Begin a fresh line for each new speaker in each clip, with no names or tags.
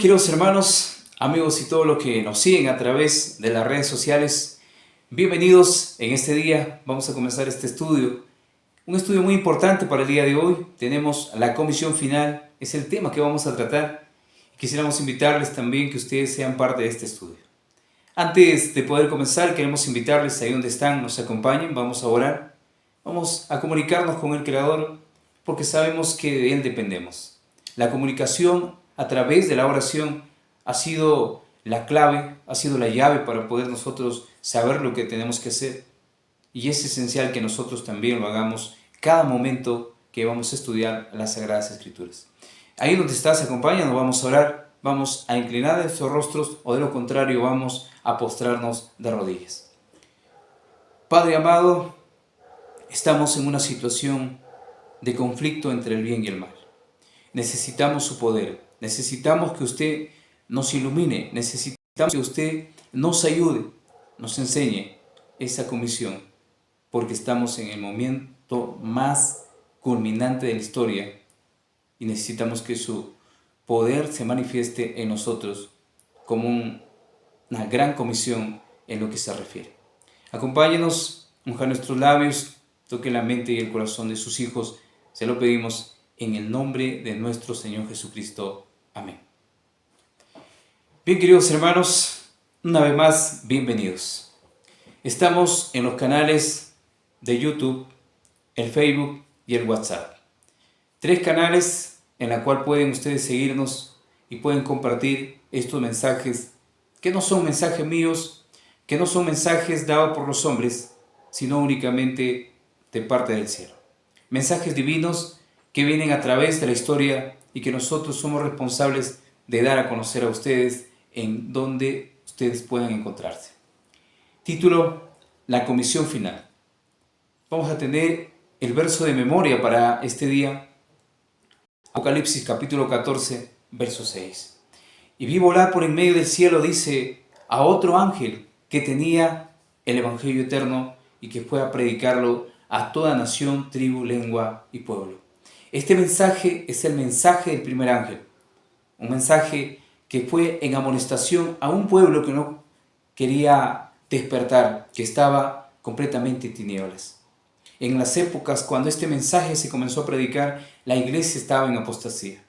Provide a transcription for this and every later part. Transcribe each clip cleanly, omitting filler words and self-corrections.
queridos hermanos, amigos y todos los que nos siguen a través de las redes sociales, bienvenidos en este día. Vamos a comenzar este estudio, un estudio muy importante para el día de hoy. Tenemos la comisión final, es el tema que vamos a tratar. Quisiéramos invitarles también que ustedes sean parte de este estudio. Antes de poder comenzar, queremos invitarles ahí donde están, nos acompañen, vamos a orar, vamos a comunicarnos con el Creador, porque sabemos que de Él dependemos. La comunicación a través de la oración ha sido la clave, ha sido la llave para poder nosotros saber lo que tenemos que hacer. Y es esencial que nosotros también lo hagamos cada momento que vamos a estudiar las Sagradas Escrituras. Ahí donde estás, acompáñanos, vamos a orar, vamos a inclinar nuestros rostros o de lo contrario vamos a postrarnos de rodillas. Padre amado, estamos en una situación de conflicto entre el bien y el mal. Necesitamos su poder, necesitamos que usted nos ilumine, necesitamos que usted nos ayude, nos enseñe esa comisión, porque estamos en el momento más culminante de la historia y necesitamos que su poder se manifieste en nosotros como una gran comisión en lo que se refiere. Acompáñenos, unja nuestros labios, toque la mente y el corazón de sus hijos, se lo pedimos en el nombre de nuestro Señor Jesucristo. Amén. Bien, queridos hermanos, una vez más, bienvenidos. Estamos en los canales de YouTube, el Facebook y el WhatsApp. 3 canales en los cuales pueden ustedes seguirnos y pueden compartir estos mensajes que no son mensajes míos, que no son mensajes dados por los hombres, sino únicamente de parte del cielo. Mensajes divinos que vienen a través de la historia y que nosotros somos responsables de dar a conocer a ustedes en donde ustedes puedan encontrarse. Título: La comisión final. Vamos a tener el verso de memoria para este día, Apocalipsis capítulo 14, verso 6. Y vi volar por en medio del cielo, dice, a otro ángel que tenía el evangelio eterno y que fue a predicarlo a toda nación, tribu, lengua y pueblo. Este mensaje es el mensaje del primer ángel, un mensaje que fue en amonestación a un pueblo que no quería despertar, que estaba completamente en tinieblas. En las épocas cuando este mensaje se comenzó a predicar, la iglesia estaba en apostasía.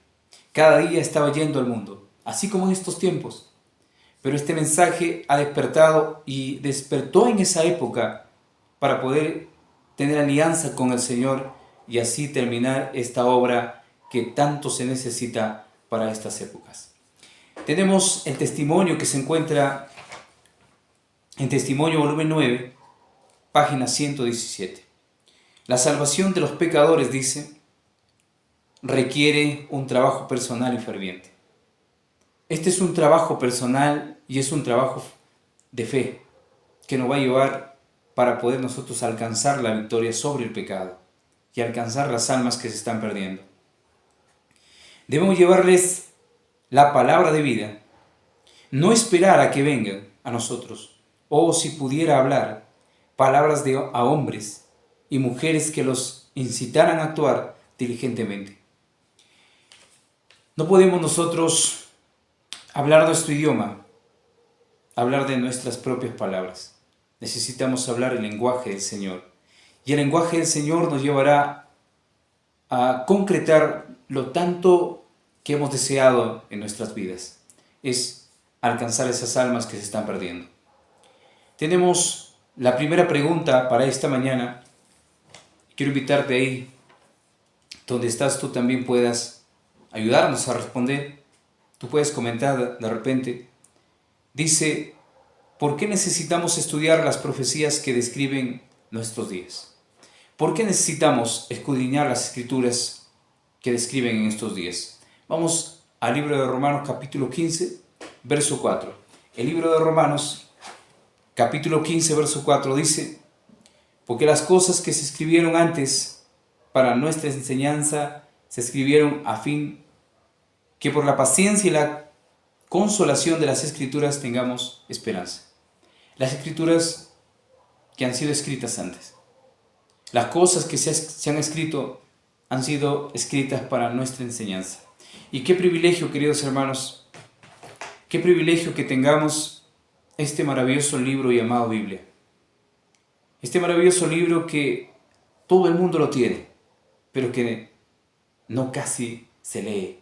Cada día estaba yendo al mundo, así como en estos tiempos. Pero este mensaje ha despertado y despertó en esa época para poder tener alianza con el Señor y así terminar esta obra que tanto se necesita para estas épocas. Tenemos el testimonio que se encuentra en Testimonio volumen 9, página 117. La salvación de los pecadores, dice, requiere un trabajo personal y ferviente. Este es un trabajo personal y es un trabajo de fe que nos va a llevar para poder nosotros alcanzar la victoria sobre el pecado y alcanzar las almas que se están perdiendo. Debemos llevarles la palabra de vida, no esperar a que vengan a nosotros, o si pudiera hablar, palabras a hombres y mujeres que los incitaran a actuar diligentemente. No podemos nosotros hablar nuestro idioma, hablar de nuestras propias palabras. Necesitamos hablar el lenguaje del Señor. Y el lenguaje del Señor nos llevará a concretar lo tanto que hemos deseado en nuestras vidas. Es alcanzar esas almas que se están perdiendo. Tenemos la primera pregunta para esta mañana. Quiero invitarte ahí, donde estás, tú también puedas ayudarnos a responder. Tú puedes comentar de repente. Dice, ¿por qué necesitamos estudiar las profecías que describen nuestros días? ¿Por qué necesitamos escudriñar las escrituras que describen en estos días? Vamos al libro de Romanos capítulo 15, verso 4. El libro de Romanos capítulo 15, verso 4 dice, porque las cosas que se escribieron antes para nuestra enseñanza se escribieron a fin que por la paciencia y la consolación de las escrituras tengamos esperanza. Las escrituras que han sido escritas antes. Las cosas que se han escrito han sido escritas para nuestra enseñanza. Y qué privilegio, queridos hermanos, Qué privilegio que tengamos este maravilloso libro llamado Biblia. Este maravilloso libro que todo el mundo lo tiene, pero que no casi se lee.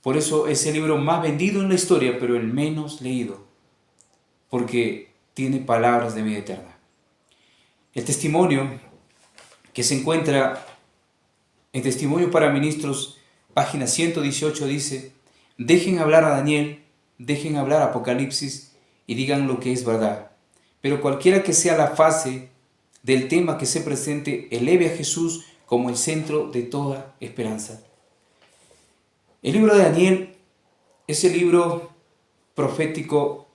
Por eso es el libro más vendido en la historia, pero el menos leído, porque tiene palabras de vida eterna. El testimonio que se encuentra en Testimonio para Ministros, página 118, dice: dejen hablar a Daniel, dejen hablar a Apocalipsis y digan lo que es verdad. Pero cualquiera que sea la fase del tema que se presente, eleve a Jesús como el centro de toda esperanza. El libro de Daniel es el libro profético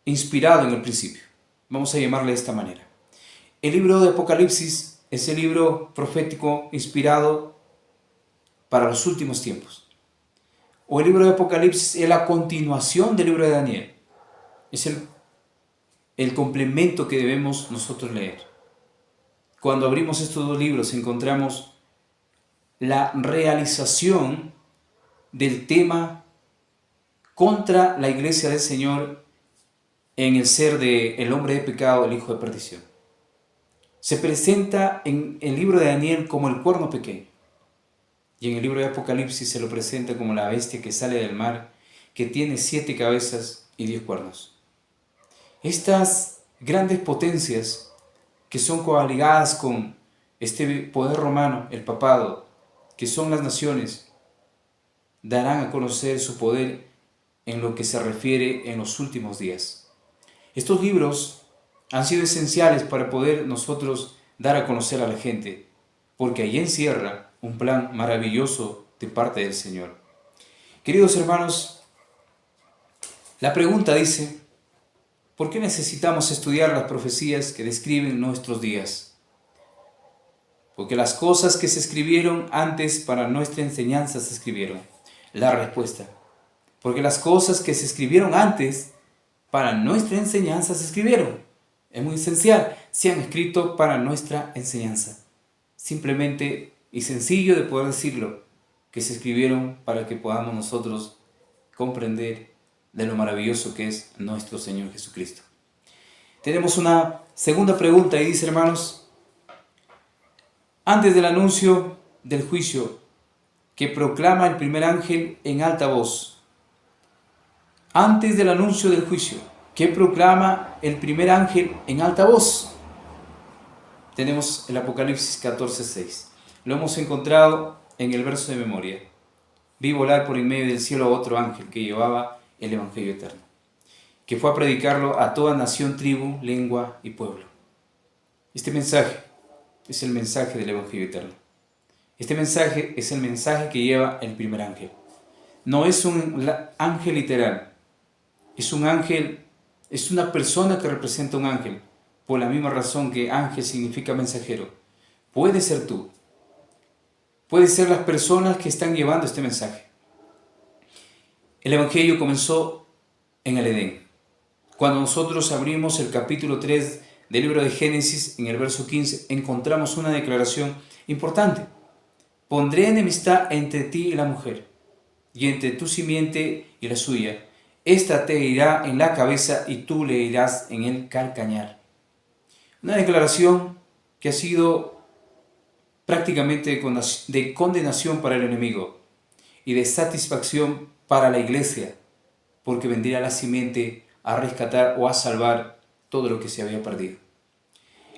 inspirado en el principio. Vamos a llamarle de esta manera. El libro de Apocalipsis es el libro profético inspirado para los últimos tiempos. O el libro de Apocalipsis es la continuación del libro de Daniel. Es el complemento que debemos nosotros leer. Cuando abrimos estos dos libros encontramos la realización del tema contra la iglesia del Señor en el ser del hombre de pecado, el hijo de perdición. Se presenta en el libro de Daniel como el cuerno pequeño, y en el libro de Apocalipsis se lo presenta como la bestia que sale del mar, que tiene 7 cabezas y 10 cuernos. Estas grandes potencias que son coaligadas con este poder romano, el papado, que son las naciones, darán a conocer su poder en lo que se refiere en los últimos días. Estos libros han sido esenciales para poder nosotros dar a conocer a la gente, porque ahí encierra un plan maravilloso de parte del Señor. Queridos hermanos, la pregunta dice: ¿por qué necesitamos estudiar las profecías que describen nuestros días? Porque las cosas que se escribieron antes para nuestra enseñanza se escribieron. La respuesta: porque las cosas que se escribieron antes para nuestra enseñanza se escribieron. Es muy esencial, se han escrito para nuestra enseñanza. Simplemente y sencillo de poder decirlo, que se escribieron para que podamos nosotros comprender de lo maravilloso que es nuestro Señor Jesucristo. Tenemos una segunda pregunta y dice, hermanos: antes del anuncio del juicio que proclama el primer ángel en alta voz, antes del anuncio del juicio que proclama el primer ángel en alta voz, tenemos el Apocalipsis 14:6. Lo hemos encontrado en el verso de memoria: vi volar por en medio del cielo a otro ángel que llevaba el Evangelio eterno, que fue a predicarlo a toda nación, tribu, lengua y pueblo. Este mensaje es el mensaje del Evangelio eterno. Este mensaje es el mensaje que lleva el primer ángel. No es un ángel literal, es un ángel, es una persona que representa un ángel, por la misma razón que ángel significa mensajero. Puede ser tú, puede ser las personas que están llevando este mensaje. El Evangelio comenzó en el Edén. Cuando nosotros abrimos el capítulo 3 del libro de Génesis, en el verso 15, encontramos una declaración importante: pondré enemistad entre ti y la mujer, y entre tu simiente y la suya. Esta te herirá en la cabeza y tú le herirás en el calcañar. Una declaración que ha sido prácticamente de condenación para el enemigo y de satisfacción para la iglesia, porque vendría la simiente a rescatar o a salvar todo lo que se había perdido.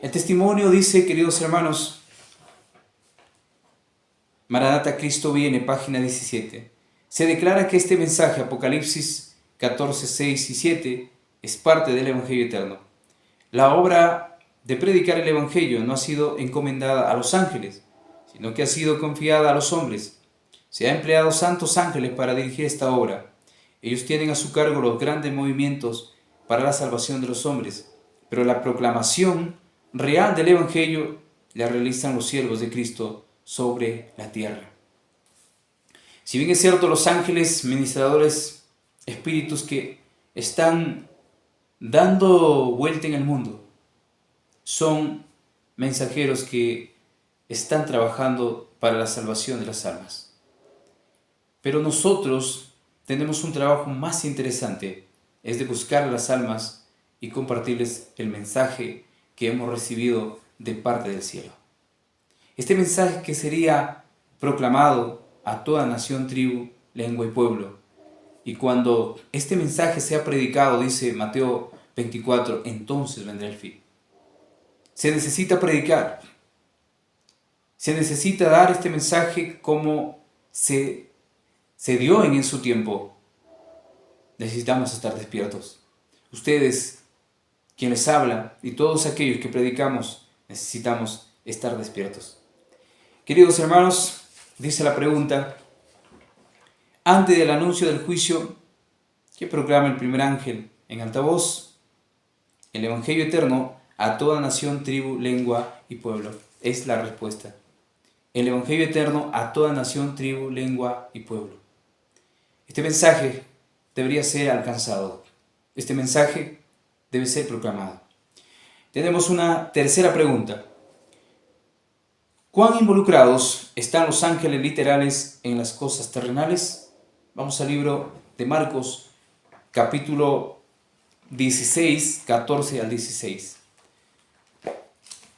El testimonio dice, queridos hermanos, Maranata, Cristo viene, página 17. Se declara que este mensaje, Apocalipsis 14, 6 y 7, es parte del Evangelio eterno. La obra de predicar el Evangelio no ha sido encomendada a los ángeles, sino que ha sido confiada a los hombres. Se ha empleado santos ángeles para dirigir esta obra. Ellos tienen a su cargo los grandes movimientos para la salvación de los hombres, pero la proclamación real del Evangelio la realizan los siervos de Cristo sobre la tierra. Si bien es cierto, los ángeles ministradores, espíritus que están dando vuelta en el mundo, son mensajeros que están trabajando para la salvación de las almas. Pero nosotros tenemos un trabajo más interesante, es de buscar a las almas y compartirles el mensaje que hemos recibido de parte del cielo. Este mensaje que sería proclamado a toda nación, tribu, lengua y pueblo. Y cuando este mensaje sea predicado, dice Mateo 24, entonces vendrá el fin. Se necesita predicar. Se necesita dar este mensaje como se dio en su tiempo. Necesitamos estar despiertos. Ustedes, quien les habla, y todos aquellos que predicamos, necesitamos estar despiertos. Queridos hermanos, dice la pregunta, antes del anuncio del juicio, ¿qué proclama el primer ángel en alta voz? El Evangelio eterno a toda nación, tribu, lengua y pueblo. Es la respuesta. El Evangelio eterno a toda nación, tribu, lengua y pueblo. Este mensaje debería ser alcanzado. Este mensaje debe ser proclamado. Tenemos una tercera pregunta. ¿Cuán involucrados están los ángeles literales en las cosas terrenales? Vamos al libro de Marcos, capítulo 16, 14 al 16.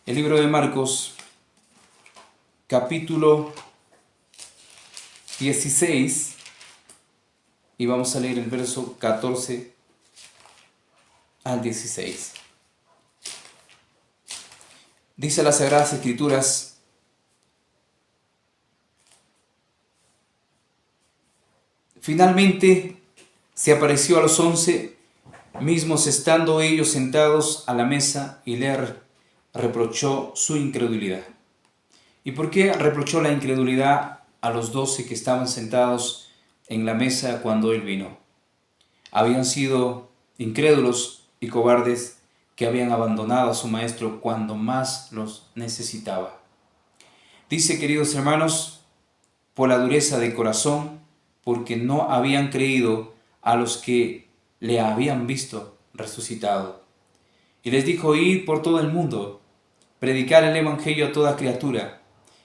El libro de Marcos, capítulo 16, y vamos a leer el verso 14 al 16. Dice las Sagradas Escrituras: finalmente se apareció a los 11 mismos estando ellos sentados a la mesa y le reprochó su incredulidad. ¿Y por qué reprochó la incredulidad a los 12 que estaban sentados en la mesa cuando él vino? Habían sido incrédulos y cobardes que habían abandonado a su maestro cuando más los necesitaba. Dice, queridos hermanos, por la dureza de corazón, porque no habían creído a los que le habían visto resucitado. Y les dijo: id por todo el mundo, predicar el evangelio a toda criatura.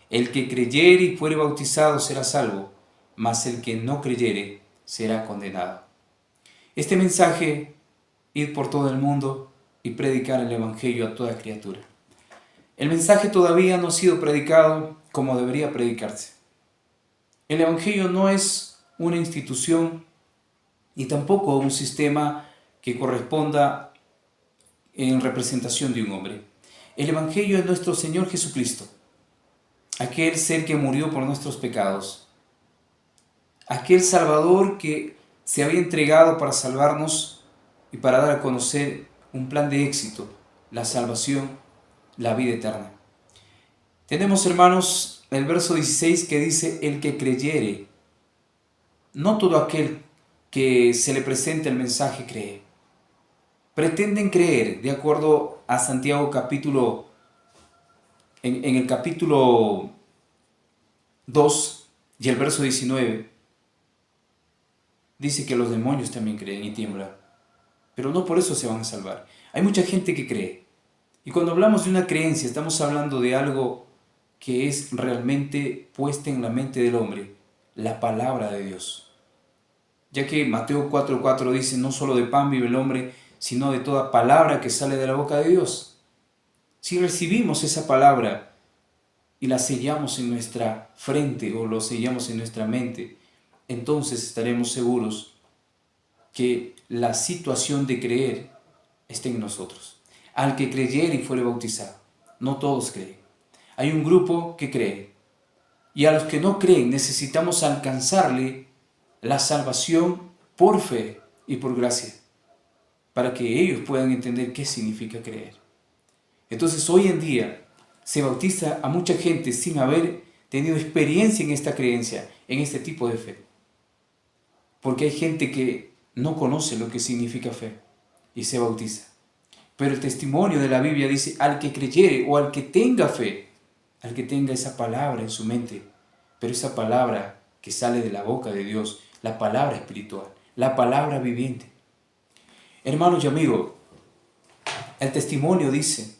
El que creyere y fuere bautizado será salvo, mas el que no creyere será condenado. Este mensaje, id por todo el mundo y predicar el evangelio a toda criatura. El mensaje todavía no ha sido predicado como debería predicarse. El evangelio no es una institución y tampoco un sistema que corresponda en representación de un hombre. El evangelio es nuestro Señor Jesucristo, aquel ser que murió por nuestros pecados, aquel Salvador que se había entregado para salvarnos y para dar a conocer un plan de éxito, la salvación, la vida eterna. Tenemos, hermanos, el verso 16 que dice: el que creyere. No todo aquel que se le presente el mensaje cree. Pretenden creer, de acuerdo a Santiago en el capítulo 2 y el verso 19, dice que los demonios también creen y tiemblan, pero no por eso se van a salvar. Hay mucha gente que cree, y cuando hablamos de una creencia estamos hablando de algo que es realmente puesta en la mente del hombre, la palabra de Dios. Ya que Mateo 4:4 dice: no solo de pan vive el hombre, sino de toda palabra que sale de la boca de Dios. Si recibimos esa palabra y la sellamos en nuestra frente o lo sellamos en nuestra mente, entonces estaremos seguros que la situación de creer está en nosotros. Al que creyere y fuere bautizado. No todos creen. Hay un grupo que cree. Y a los que no creen necesitamos alcanzarle la salvación por fe y por gracia, para que ellos puedan entender qué significa creer. Entonces hoy en día se bautiza a mucha gente sin haber tenido experiencia en esta creencia, en este tipo de fe. Porque hay gente que no conoce lo que significa fe y se bautiza. Pero el testimonio de la Biblia dice: al que creyere o al que tenga fe, al que tenga esa palabra en su mente, pero esa palabra que sale de la boca de Dios, la palabra espiritual, la palabra viviente. Hermanos y amigos, el testimonio dice: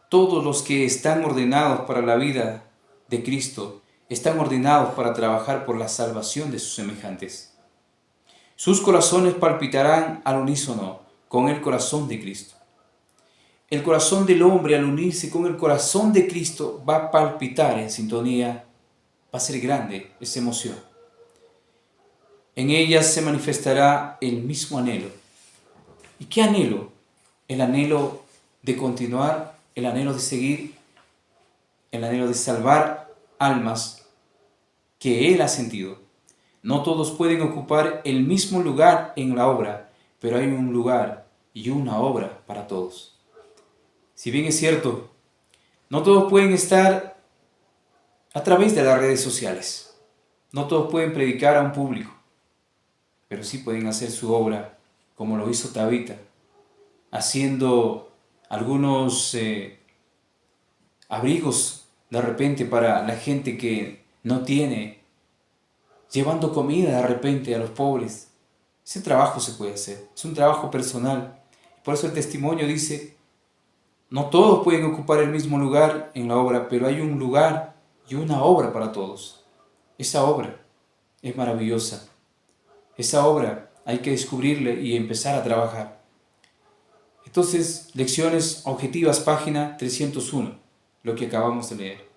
todos los que están ordenados para la vida de Cristo están ordenados para trabajar por la salvación de sus semejantes. Sus corazones palpitarán al unísono con el corazón de Cristo. El corazón del hombre, al unirse con el corazón de Cristo, va a palpitar en sintonía, va a ser grande esa emoción. En ellas se manifestará el mismo anhelo. ¿Y qué anhelo? El anhelo de continuar, el anhelo de seguir, el anhelo de salvar almas que Él ha sentido. No todos pueden ocupar el mismo lugar en la obra, pero hay un lugar y una obra para todos. Si bien es cierto, no todos pueden estar a través de las redes sociales. No todos pueden predicar a un público, pero sí pueden hacer su obra como lo hizo Tabita, haciendo algunos abrigos de repente para la gente que no tiene, llevando comida de repente a los pobres. Ese trabajo se puede hacer, es un trabajo personal. Por eso el testimonio dice, no todos pueden ocupar el mismo lugar en la obra, pero hay un lugar y una obra para todos. Esa obra es maravillosa. Esa obra hay que descubrirla y empezar a trabajar. Entonces, lecciones objetivas, página 301, lo que acabamos de leer.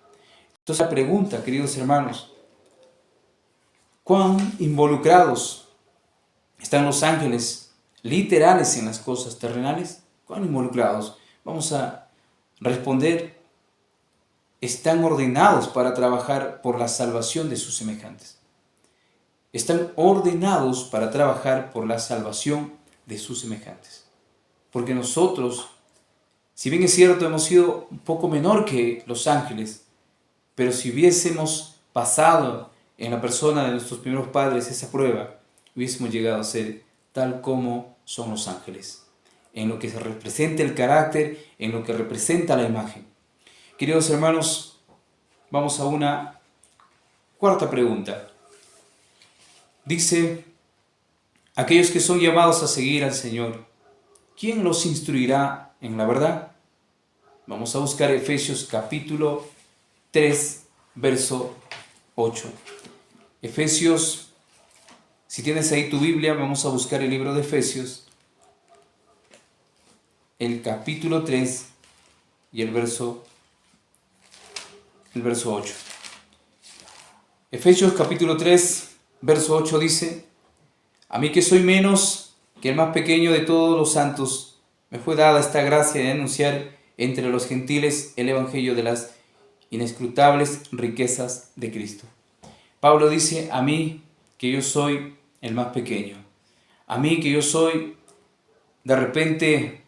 Entonces, la pregunta, queridos hermanos, ¿cuán involucrados están los ángeles literales en las cosas terrenales? ¿Cuán involucrados? Vamos a responder, están ordenados para trabajar por la salvación de sus semejantes. Están ordenados para trabajar por la salvación de sus semejantes. Porque nosotros, si bien es cierto, hemos sido un poco menor que los ángeles, pero si hubiésemos pasado en la persona de nuestros primeros padres esa prueba, hubiésemos llegado a ser tal como son los ángeles, en lo que se representa el carácter, en lo que representa la imagen. Queridos hermanos, vamos a una cuarta pregunta. Dice, aquellos que son llamados a seguir al Señor, ¿quién los instruirá en la verdad? Vamos a buscar Efesios capítulo 3, verso 8. Efesios, si tienes ahí tu Biblia, vamos a buscar el libro de Efesios, el capítulo 3 y el verso 8. Efesios capítulo 3, verso 8 dice, a mí que soy menos que el más pequeño de todos los santos, me fue dada esta gracia de anunciar entre los gentiles el evangelio de las inescrutables riquezas de Cristo. Pablo dice, a mí que yo soy el más pequeño, a mí que yo soy de repente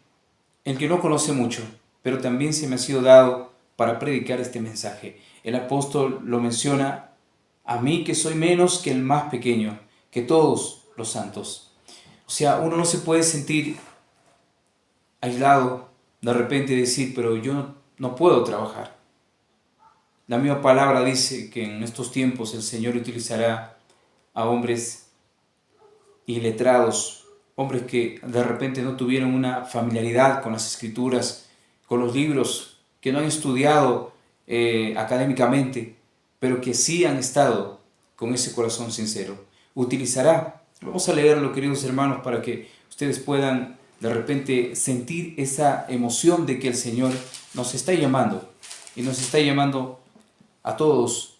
el que no conoce mucho, pero también se me ha sido dado para predicar este mensaje. El apóstol lo menciona, a mí que soy menos que el más pequeño, que todos los santos. O sea, uno no se puede sentir aislado, de repente decir, pero yo no puedo trabajar. La misma palabra dice que en estos tiempos el Señor utilizará a hombres iletrados, hombres que de repente no tuvieron una familiaridad con las Escrituras, con los libros, que no han estudiado académicamente, pero que sí han estado con ese corazón sincero. Utilizará. Vamos a leerlo, queridos hermanos, para que ustedes puedan de repente sentir esa emoción de que el Señor nos está llamando, y nos está llamando a todos,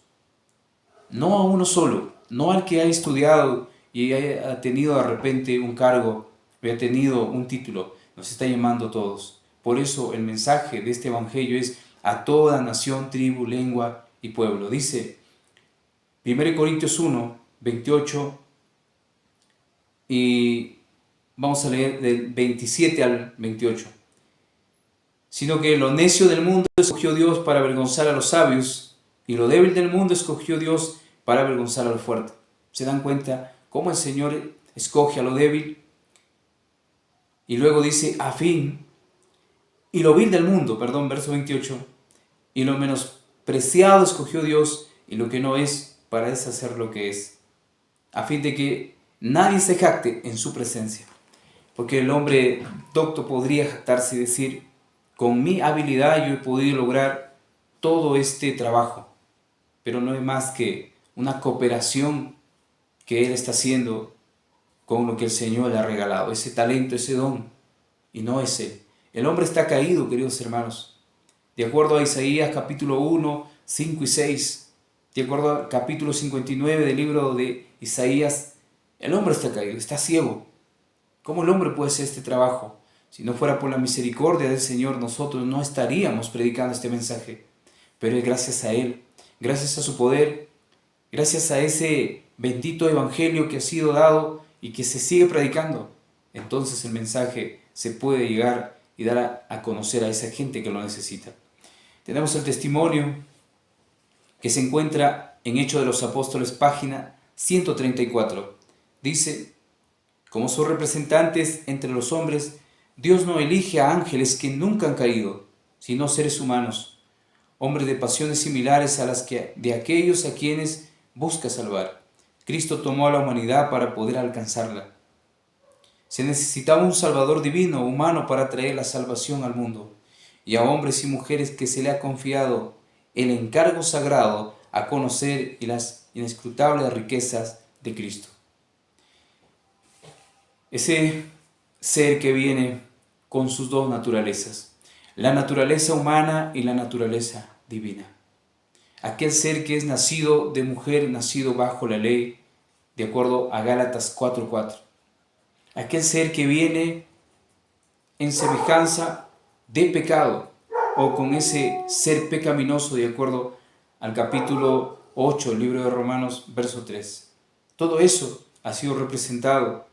no a uno solo, no al que ha estudiado y ha tenido de repente un cargo, o ha tenido un título, nos está llamando a todos. Por eso el mensaje de este evangelio es a toda nación, tribu, lengua y pueblo. Dice 1 Corintios 1, 28, y vamos a leer del 27 al 28. Sino que lo necio del mundo escogió Dios para avergonzar a los sabios, y lo débil del mundo escogió Dios para avergonzar a lo fuerte. ¿Se dan cuenta cómo el Señor escoge a lo débil? Y luego dice, y lo vil del mundo, verso 28, y lo menospreciado escogió Dios, y lo que no es, para deshacer lo que es, a fin de que nadie se jacte en su presencia. Porque el hombre docto podría jactarse y decir, con mi habilidad yo he podido lograr todo este trabajo. pero no es más que una cooperación que Él está haciendo con lo que el Señor le ha regalado, ese talento, ese don, y no es Él. El hombre está caído, queridos hermanos. De acuerdo a Isaías capítulo 1, 5 y 6, de acuerdo al capítulo 59 del libro de Isaías, el hombre está caído, está ciego. ¿Cómo el hombre puede hacer este trabajo? Si no fuera por la misericordia del Señor, nosotros no estaríamos predicando este mensaje. Pero es gracias a Él, gracias a su poder, gracias a ese bendito evangelio que ha sido dado y que se sigue predicando. Entonces el mensaje se puede llegar y dar a conocer a esa gente que lo necesita. Tenemos el testimonio que se encuentra en Hechos de los Apóstoles, página 134. Dice: como son representantes entre los hombres, Dios no elige a ángeles que nunca han caído, sino seres humanos, hombres de pasiones similares a las que de aquellos a quienes busca salvar. Cristo tomó a la humanidad para poder alcanzarla. Se necesitaba un Salvador divino, humano, para traer la salvación al mundo, y a hombres y mujeres que se le ha confiado el encargo sagrado a conocer las inescrutables riquezas de Cristo. Ese ser que viene con sus dos naturalezas, la naturaleza humana y la naturaleza divina. Aquel ser que es nacido de mujer, nacido bajo la ley, de acuerdo a Gálatas 4:4. Aquel ser que viene en semejanza de pecado, o con ese ser pecaminoso, de acuerdo al capítulo 8, el libro de Romanos, verso 3. Todo eso ha sido representado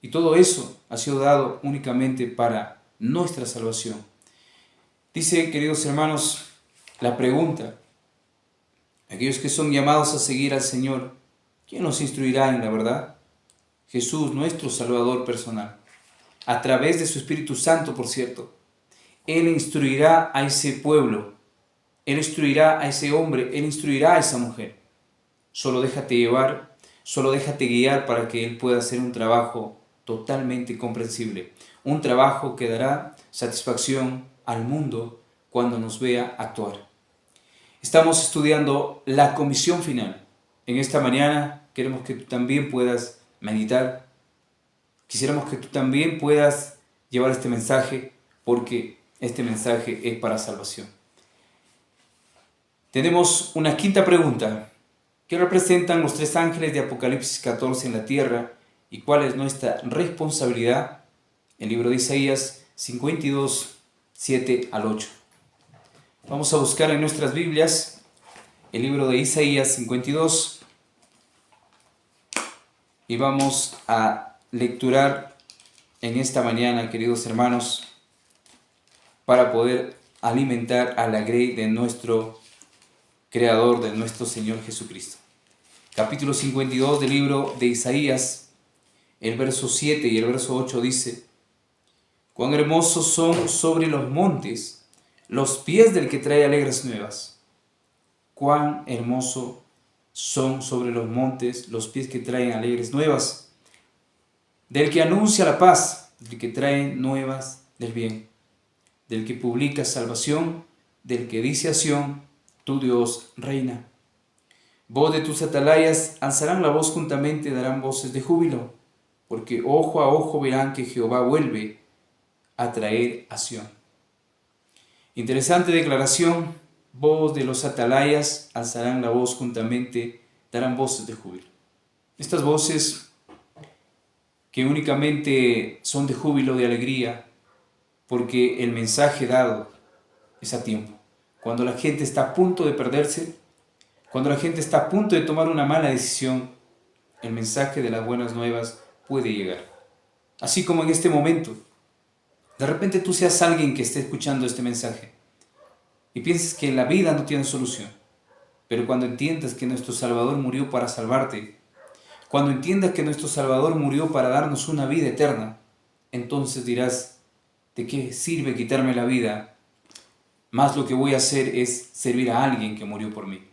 y todo eso ha sido dado únicamente para nuestra salvación. Dice, queridos hermanos, la pregunta: aquellos que son llamados a seguir al Señor, ¿quién nos instruirá en la verdad? Jesús, nuestro Salvador personal, a través de su Espíritu Santo, por cierto. Él instruirá a ese pueblo, Él instruirá a ese hombre, Él instruirá a esa mujer. Solo déjate llevar, solo déjate guiar para que Él pueda hacer un trabajo totalmente comprensible, un trabajo que dará satisfacción al mundo cuando nos vea actuar. Estamos estudiando la comisión final. En esta mañana queremos que tú también puedas meditar. Quisiéramos que tú también puedas llevar este mensaje, porque este mensaje es para salvación. Tenemos una quinta pregunta. ¿Qué representan los tres ángeles de Apocalipsis 14 en la tierra y cuál es nuestra responsabilidad? El libro de Isaías 52, 7 al 8. Vamos a buscar en nuestras Biblias el libro de Isaías 52 y vamos a lecturar en esta mañana, queridos hermanos, para poder alimentar a la grey de nuestro Creador, de nuestro Señor Jesucristo. Capítulo 52 del libro de Isaías, el verso 7 y el verso 8 dice: cuán hermosos son sobre los montes los pies del que trae alegres nuevas. Cuán hermosos son sobre los montes los pies que traen alegres nuevas, del que anuncia la paz, del que trae nuevas del bien, del que publica salvación, del que dice a Sión: tu Dios reina. Voz de tus atalayas alzarán la voz juntamente, darán voces de júbilo, porque ojo a ojo verán que Jehová vuelve a traer a Sión. Interesante declaración. Voz de los atalayas alzarán la voz juntamente, darán voces de júbilo. Estas voces que únicamente son de júbilo, de alegría, porque el mensaje dado es a tiempo. Cuando la gente está a punto de perderse, cuando la gente está a punto de tomar una mala decisión, el mensaje de las buenas nuevas puede llegar. Así como en este momento, de repente tú seas alguien que esté escuchando este mensaje y pienses que la vida no tiene solución, pero cuando entiendas que nuestro Salvador murió para salvarte, cuando entiendas que nuestro Salvador murió para darnos una vida eterna, entonces dirás: ¿de qué sirve quitarme la vida? Más lo que voy a hacer es servir a alguien que murió por mí.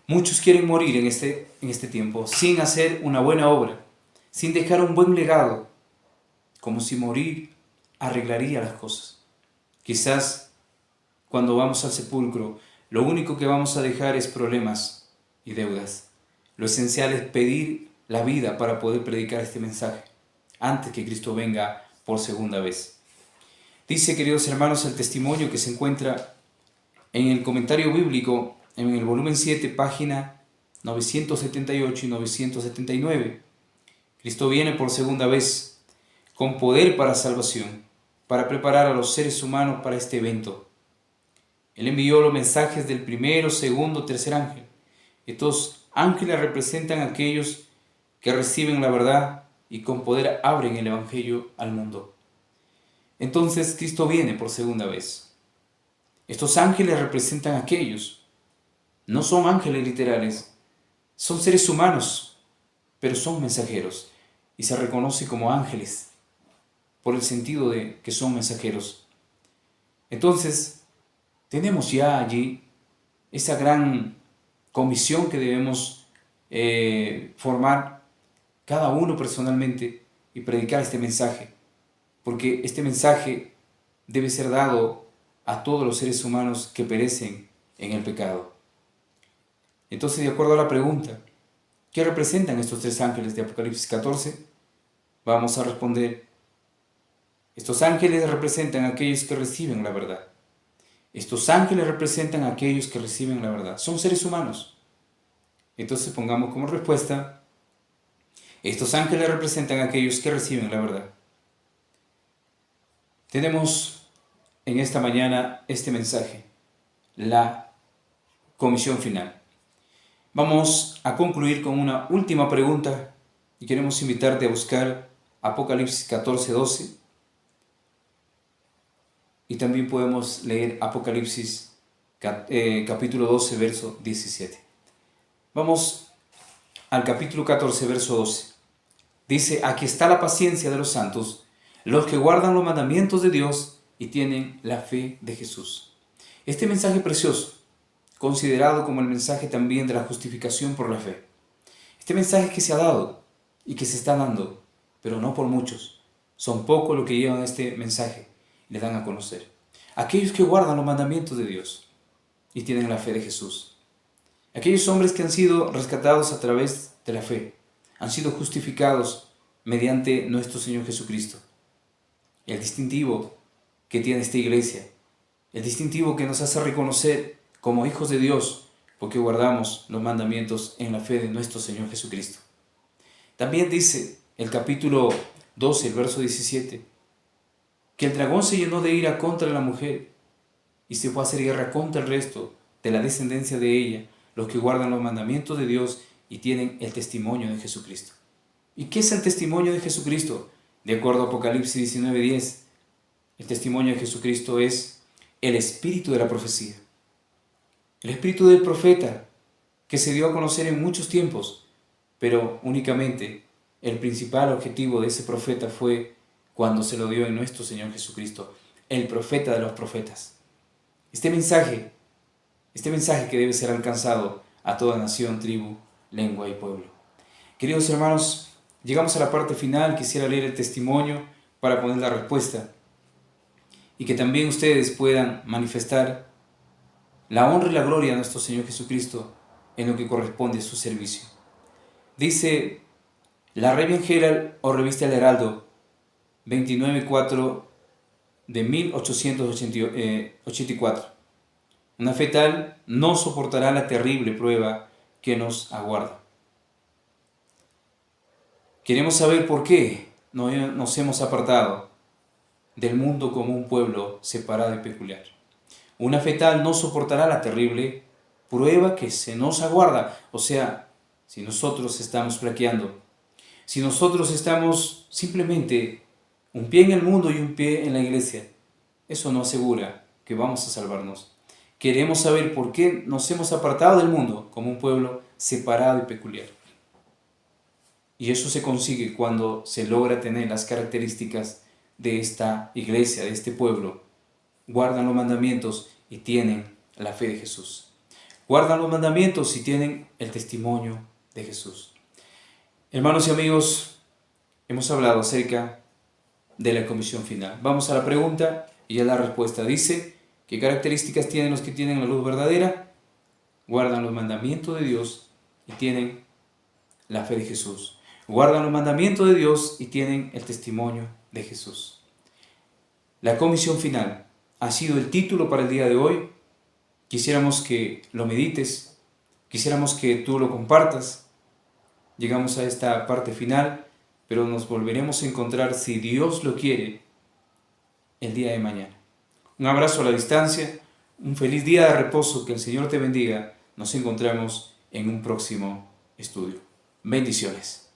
Muchos quieren morir en este tiempo sin hacer una buena obra, sin dejar un buen legado, como si morir arreglaría las cosas. Quizás cuando vamos al sepulcro lo único que vamos a dejar es problemas y deudas. Lo esencial es pedir la vida para poder predicar este mensaje antes que Cristo venga por segunda vez. Dice, queridos hermanos, el testimonio que se encuentra en el comentario bíblico, en el volumen 7, página 978 y 979. Cristo viene por segunda vez con poder para salvación, para preparar a los seres humanos para este evento. Él envió los mensajes del primero, segundo, tercer ángel. Estos ángeles representan a aquellos que reciben la verdad y con poder abren el evangelio al mundo. Entonces Cristo viene por segunda vez. Estos ángeles representan a aquellos. No son ángeles literales, son seres humanos, pero son mensajeros y se reconoce como ángeles por el sentido de que son mensajeros. Entonces, tenemos ya allí esa gran comisión que debemos formar cada uno personalmente y predicar este mensaje, porque este mensaje debe ser dado a todos los seres humanos que perecen en el pecado. Entonces, de acuerdo a la pregunta, ¿qué representan estos tres ángeles de Apocalipsis 14? Vamos a responder, estos ángeles representan a aquellos que reciben la verdad. Estos ángeles representan a aquellos que reciben la verdad. Son seres humanos. Entonces pongamos como respuesta, estos ángeles representan a aquellos que reciben la verdad. Tenemos en esta mañana este mensaje, la comisión final. Vamos a concluir con una última pregunta y queremos invitarte a buscar Apocalipsis 14, 12. Y también podemos leer Apocalipsis capítulo 12, verso 17. Vamos al capítulo 14, verso 12. Dice, aquí está la paciencia de los santos, los que guardan los mandamientos de Dios y tienen la fe de Jesús. Este mensaje precioso, considerado como el mensaje también de la justificación por la fe. Este mensaje que se ha dado y que se está dando, pero no por muchos. Son pocos los que llevan este mensaje. Le dan a conocer. Aquellos que guardan los mandamientos de Dios y tienen la fe de Jesús. Aquellos hombres que han sido rescatados a través de la fe, han sido justificados mediante nuestro Señor Jesucristo. El distintivo que tiene esta iglesia, el distintivo que nos hace reconocer como hijos de Dios, porque guardamos los mandamientos en la fe de nuestro Señor Jesucristo. También dice el capítulo 12, el verso 17, que el dragón se llenó de ira contra la mujer y se fue a hacer guerra contra el resto de la descendencia de ella, los que guardan los mandamientos de Dios y tienen el testimonio de Jesucristo. ¿Y qué es el testimonio de Jesucristo? De acuerdo a Apocalipsis 19:10, el testimonio de Jesucristo es el espíritu de la profecía. El espíritu del profeta que se dio a conocer en muchos tiempos, pero únicamente el principal objetivo de ese profeta fue cuando se lo dio en nuestro Señor Jesucristo, el profeta de los profetas. Este mensaje que debe ser alcanzado a toda nación, tribu, lengua y pueblo. Queridos hermanos, llegamos a la parte final. Quisiera leer el testimonio para poner la respuesta y que también ustedes puedan manifestar la honra y la gloria de nuestro Señor Jesucristo en lo que corresponde a su servicio. Dice la Raven Herald o Revista El Heraldo, 29/4 de 1884. Una fe tal no soportará la terrible prueba que nos aguarda. Queremos saber por qué nos hemos apartado del mundo como un pueblo separado y peculiar. Una fe tal no soportará la terrible prueba que se nos aguarda. O sea, si nosotros estamos flaqueando, si nosotros estamos simplemente un pie en el mundo y un pie en la iglesia, eso no asegura que vamos a salvarnos. Queremos saber por qué nos hemos apartado del mundo como un pueblo separado y peculiar. Y eso se consigue cuando se logra tener las características de esta iglesia, de este pueblo. Guardan los mandamientos y tienen la fe de Jesús. Guardan los mandamientos y tienen el testimonio de Jesús. Hermanos y amigos, hemos hablado acerca de la comisión final. Vamos a la pregunta y a la respuesta. Dice, ¿Qué características tienen los que tienen la luz verdadera? Guardan los mandamientos de Dios y tienen la fe de Jesús. Guardan los mandamientos de Dios y tienen el testimonio de Jesús. La comisión final ha sido el título para el día de hoy. Quisiéramos que lo medites, quisiéramos que tú lo compartas. Llegamos a esta parte final, pero nos volveremos a encontrar, si Dios lo quiere, el día de mañana. Un abrazo a la distancia, un feliz día de reposo, que el Señor te bendiga. Nos encontramos en un próximo estudio. Bendiciones.